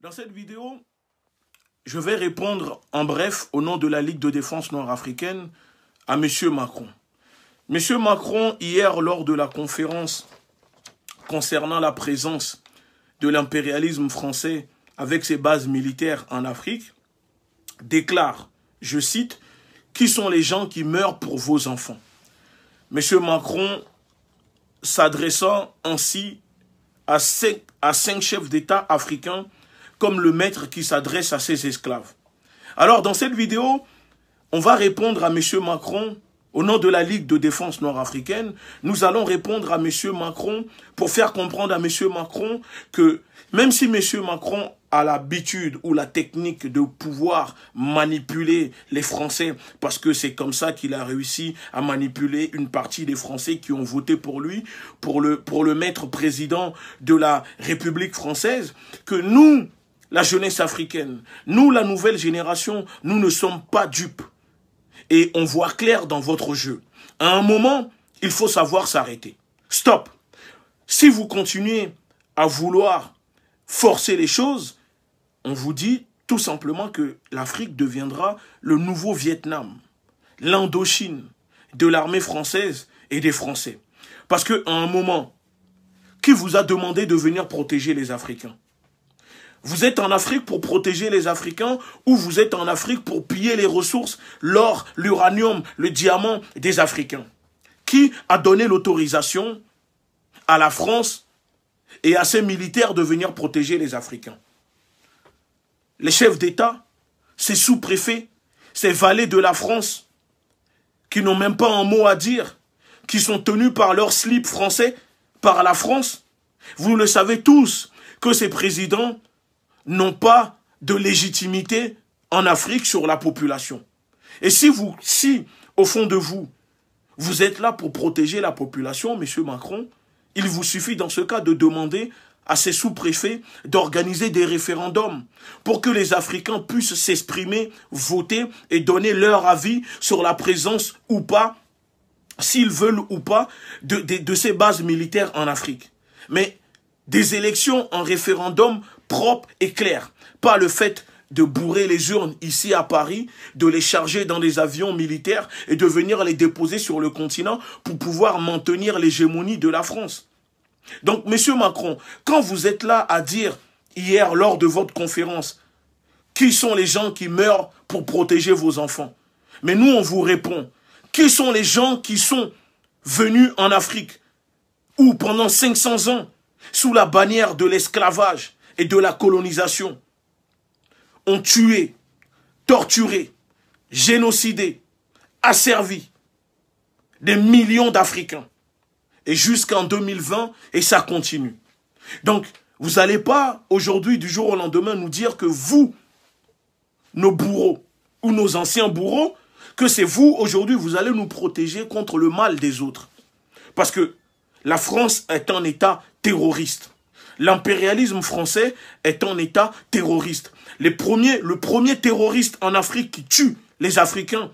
Dans cette vidéo, je vais répondre en bref au nom de la Ligue de défense nord-africaine à M. Macron. M. Macron, hier, lors de la conférence concernant la présence de l'impérialisme français avec ses bases militaires en Afrique, déclare, je cite, « Qui sont les gens qui meurent pour vos enfants ?» M. Macron s'adressant ainsi à cinq chefs d'État africains comme le maître qui s'adresse à ses esclaves. Alors, dans cette vidéo, on va répondre à M. Macron, au nom de la Ligue de défense nord-africaine. Nous allons répondre à M. Macron pour faire comprendre à M. Macron que même si M. Macron a l'habitude ou la technique de pouvoir manipuler les Français, parce que c'est comme ça qu'il a réussi à manipuler une partie des Français qui ont voté pour lui, pour le mettre président de la République française, que nous, la jeunesse africaine, nous, la nouvelle génération, nous ne sommes pas dupes. Et on voit clair dans votre jeu. À un moment, il faut savoir s'arrêter. Stop. Si vous continuez à vouloir forcer les choses, on vous dit tout simplement que l'Afrique deviendra le nouveau Vietnam, l'Indochine de l'armée française et des Français. Parce qu'à un moment, qui vous a demandé de venir protéger les Africains? Vous êtes en Afrique pour protéger les Africains ou vous êtes en Afrique pour piller les ressources, l'or, l'uranium, le diamant des Africains? Qui a donné l'autorisation à la France et à ses militaires de venir protéger les Africains? Les chefs d'État, ces sous-préfets, ces valets de la France, qui n'ont même pas un mot à dire, qui sont tenus par leur slip français, par la France. Vous le savez tous que ces présidents n'ont pas de légitimité en Afrique sur la population. Et si au fond de vous, vous êtes là pour protéger la population, M. Macron, il vous suffit dans ce cas de demander à ces sous-préfets d'organiser des référendums pour que les Africains puissent s'exprimer, voter et donner leur avis sur la présence ou pas, s'ils veulent ou pas, de ces bases militaires en Afrique. Mais des élections en référendum propres et claires. Pas le fait de bourrer les urnes ici à Paris, de les charger dans des avions militaires et de venir les déposer sur le continent pour pouvoir maintenir l'hégémonie de la France. Donc, M. Macron, quand vous êtes là à dire, hier, lors de votre conférence, qui sont les gens qui meurent pour protéger vos enfants? Mais nous, on vous répond, qui sont les gens qui sont venus en Afrique, où pendant 500 ans, sous la bannière de l'esclavage et de la colonisation, ont tué, torturé, génocidé, asservi des millions d'Africains. Et jusqu'en 2020, et ça continue. Donc, vous n'allez pas, aujourd'hui, du jour au lendemain, nous dire que vous, nos bourreaux, ou nos anciens bourreaux, que c'est vous, aujourd'hui, vous allez nous protéger contre le mal des autres. Parce que la France est un État terroriste. L'impérialisme français est un État terroriste. Le premier terroriste en Afrique qui tue les Africains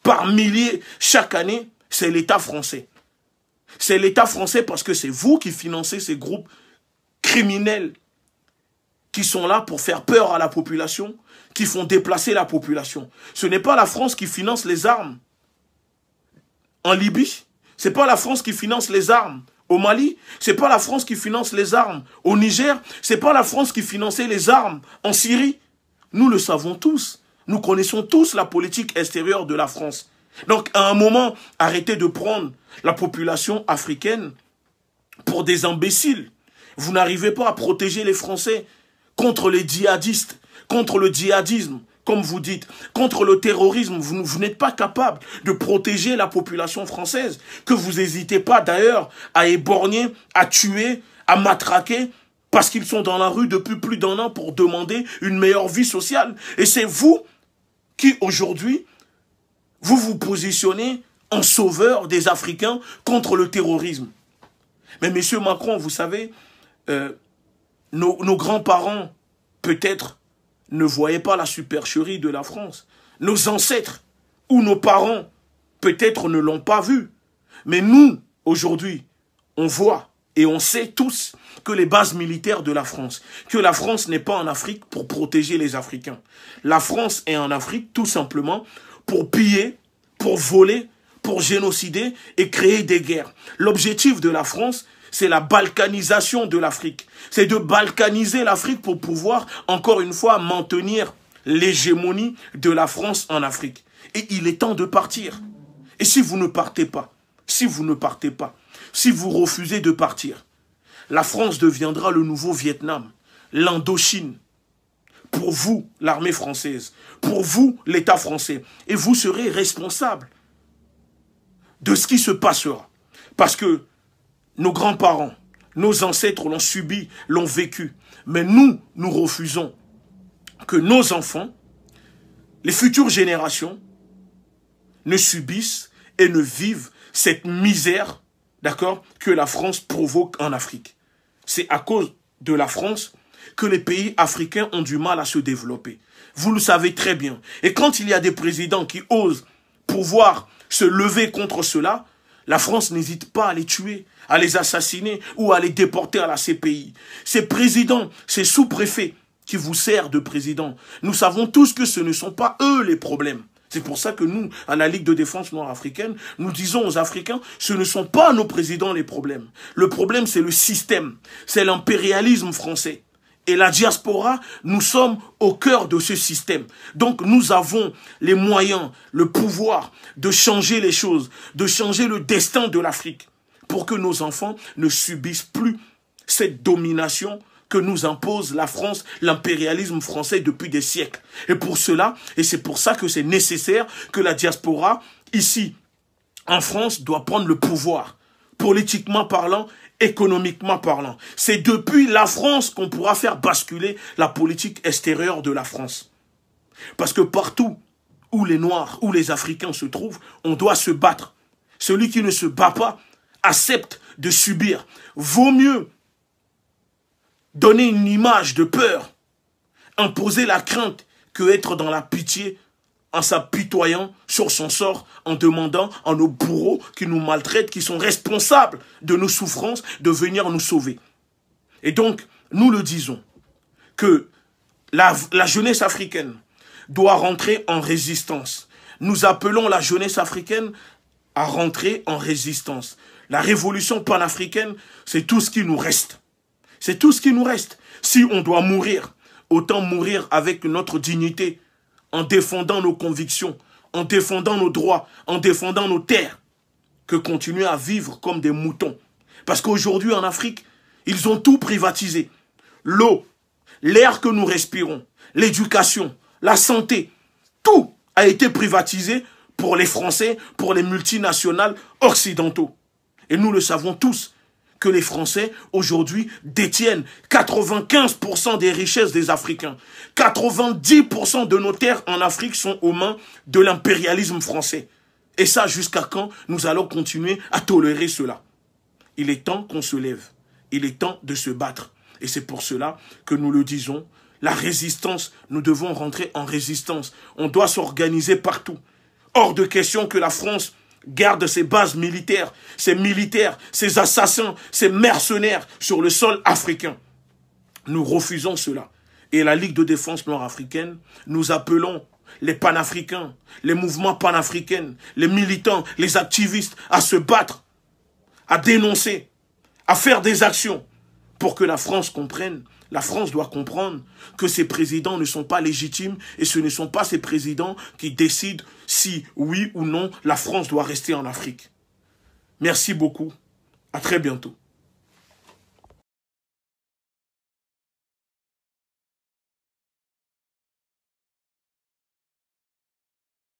par milliers chaque année, c'est l'État français. C'est l'État français parce que c'est vous qui financez ces groupes criminels qui sont là pour faire peur à la population, qui font déplacer la population. Ce n'est pas la France qui finance les armes en Libye. Ce n'est pas la France qui finance les armes au Mali. Ce n'est pas la France qui finance les armes au Niger. Ce n'est pas la France qui finançait les armes en Syrie. Nous le savons tous. Nous connaissons tous la politique extérieure de la France. Donc, à un moment, arrêtez de prendre la population africaine pour des imbéciles. Vous n'arrivez pas à protéger les Français contre les djihadistes, contre le djihadisme, comme vous dites, contre le terrorisme. Vous n'êtes pas capable de protéger la population française, que vous n'hésitez pas d'ailleurs à éborgner, à tuer, à matraquer, parce qu'ils sont dans la rue depuis plus d'un an pour demander une meilleure vie sociale. Et c'est vous qui, aujourd'hui, vous vous positionnez en sauveur des Africains contre le terrorisme. Mais M. Macron, vous savez, nos grands-parents, peut-être, ne voyaient pas la supercherie de la France. Nos ancêtres ou nos parents, peut-être, ne l'ont pas vu. Mais nous, aujourd'hui, on voit Et on sait tous que les bases militaires de la France, que la France n'est pas en Afrique pour protéger les Africains. La France est en Afrique tout simplement pour piller, pour voler, pour génocider et créer des guerres. L'objectif de la France, c'est la balkanisation de l'Afrique. C'est de balkaniser l'Afrique pour pouvoir, encore une fois, maintenir l'hégémonie de la France en Afrique. Et il est temps de partir. Et si vous ne partez pas, si vous refusez de partir, la France deviendra le nouveau Vietnam, l'Indochine. Pour vous, l'armée française, pour vous, l'État français. Et vous serez responsable de ce qui se passera. Parce que nos grands-parents, nos ancêtres l'ont subi, l'ont vécu. Mais nous refusons que nos enfants, les futures générations, ne subissent et ne vivent cette misère, d'accord, que la France provoque en Afrique. C'est à cause de la France que les pays africains ont du mal à se développer. Vous le savez très bien. Et quand il y a des présidents qui osent pouvoir se lever contre cela, la France n'hésite pas à les tuer, à les assassiner ou à les déporter à la CPI. Ces présidents, ces sous-préfets qui vous servent de présidents, nous savons tous que ce ne sont pas eux les problèmes. C'est pour ça que nous, à la Ligue de défense noire africaine, nous disons aux Africains, ce ne sont pas nos présidents les problèmes. Le problème, c'est le système, c'est l'impérialisme français. Et la diaspora, nous sommes au cœur de ce système. Donc nous avons les moyens, le pouvoir de changer les choses, de changer le destin de l'Afrique, pour que nos enfants ne subissent plus cette domination que nous impose la France, l'impérialisme français depuis des siècles. Et pour cela, et c'est pour ça que c'est nécessaire que la diaspora, ici, en France, doit prendre le pouvoir, politiquement parlant, économiquement parlant. C'est depuis la France qu'on pourra faire basculer la politique extérieure de la France. Parce que partout où les Noirs, où les Africains se trouvent, on doit se battre. Celui qui ne se bat pas accepte de subir. Vaut mieux donner une image de peur, imposer la crainte, que être dans la pitié, en s'apitoyant sur son sort, en demandant à nos bourreaux qui nous maltraitent, qui sont responsables de nos souffrances, de venir nous sauver. Et donc, nous le disons, que la jeunesse africaine doit rentrer en résistance. Nous appelons la jeunesse africaine à rentrer en résistance. La révolution panafricaine, c'est tout ce qui nous reste. C'est tout ce qui nous reste. Si on doit mourir, autant mourir avec notre dignité, en défendant nos convictions, en défendant nos droits, en défendant nos terres, que continuer à vivre comme des moutons. Parce qu'aujourd'hui en Afrique, ils ont tout privatisé. L'eau, l'air que nous respirons, l'éducation, la santé, tout a été privatisé pour les Français, pour les multinationales occidentaux. Et nous le savons tous, que les Français, aujourd'hui, détiennent 95% des richesses des Africains. 90% de nos terres en Afrique sont aux mains de l'impérialisme français. Et ça, jusqu'à quand nous allons continuer à tolérer cela? Il est temps qu'on se lève. Il est temps de se battre. Et c'est pour cela que nous le disons, la résistance, nous devons rentrer en résistance. On doit s'organiser partout. Hors de question que la France garde ses bases militaires, ses assassins, ses mercenaires sur le sol africain. Nous refusons cela. Et la Ligue de défense noire africaine, nous appelons les panafricains, les mouvements panafricains, les militants, les activistes à se battre, à dénoncer, à faire des actions pour que la France comprenne. La France doit comprendre que ces présidents ne sont pas légitimes et ce ne sont pas ces présidents qui décident si oui ou non la France doit rester en Afrique. Merci beaucoup. À très bientôt.